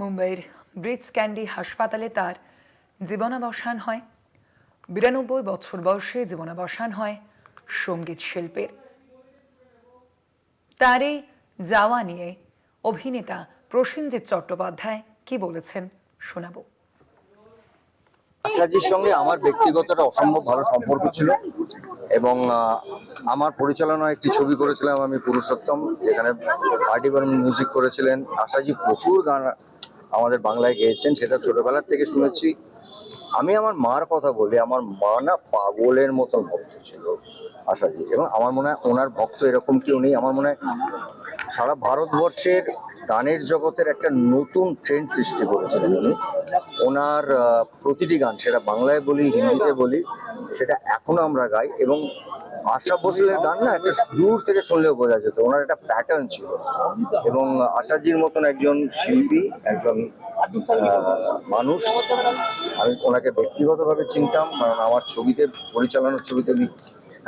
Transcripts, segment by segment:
মুম্বাইয়ের bridge candy হাসপাতালে তার জীবনাবসান হয়। ৯২ বছর বয়সে জীবনাবসান হয় সঙ্গীত শিল্পীর। তার এই যাওয়া নিয়ে অভিনেতা প্রসেনজিৎ চট্টোপাধ্যায় কি বলেছেন শোনাবো। আশাজির সঙ্গে আমার ব্যক্তিগত অসম্ভব ভালো সম্পর্ক ছিল এবং আমার পরিচালনায় একটি ছবি করেছিলাম আমি, পুরুষোত্তম, যেখানে আরডি বর্মন মিউজিক করেছিলেন। আশাজি প্রচুর গান আমাদের বাংলায় গেয়েছেন, সেটা ছোটবেলার থেকে শুনেছি। আমি আমার মার কথা বলি, আমার মা না পাগলের মতন ভক্ত ছিল আশাজি, এবং আমার মনে হয় ওনার ভক্ত এরকম কেউ নেই। আমার মনে হয় সারা ভারতবর্ষের গানের জগতের একটা নতুন ট্রেন্ড সৃষ্টি করেছিলেন উনি। ওনার প্রতিটি গান, সেটা বাংলায় বলি হিন্দিতে বলি, সেটা এখনো আমরা গাই। এবং আশা ভোসলের গান না একটা দূর থেকে শুনলেও বোঝা যেত ওনার একটা প্যাটার্ন ছিল। এবং আশাজির মতন একজন শিল্পী, একজন মানুষ, আমি ওনাকে ব্যক্তিগতভাবে চিনতাম, কারণ আমার ছবিতে, পরিচালনার ছবিতে উনি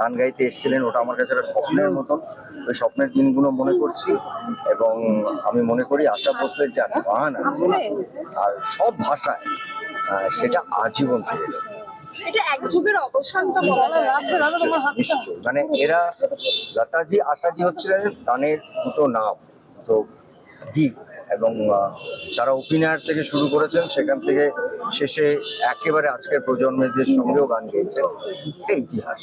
গান গাইতে এসেছিলেন। ওটা আমার কাছে একটা স্বপ্নের মতন। ওই স্বপ্নের দিনগুলো মনে করছি এবং আমি মনে করি আশা ভোসলের যা গান আছে আর সব ভাষায়, সেটা আজীবন থেকে এটা এক যুগের অবসান তো বলা যায়। নিশ্চয়, মানে এরা লতাজি আশাজি হচ্ছিলেন গানের দুটো নাম, তো দিক, এবং তারা অভিনয়ের থেকে শুরু করেছেন, সেখান থেকে শেষে একেবারে আজকের প্রজন্মের সঙ্গেও গান গেয়েছেন। এটা ইতিহাস।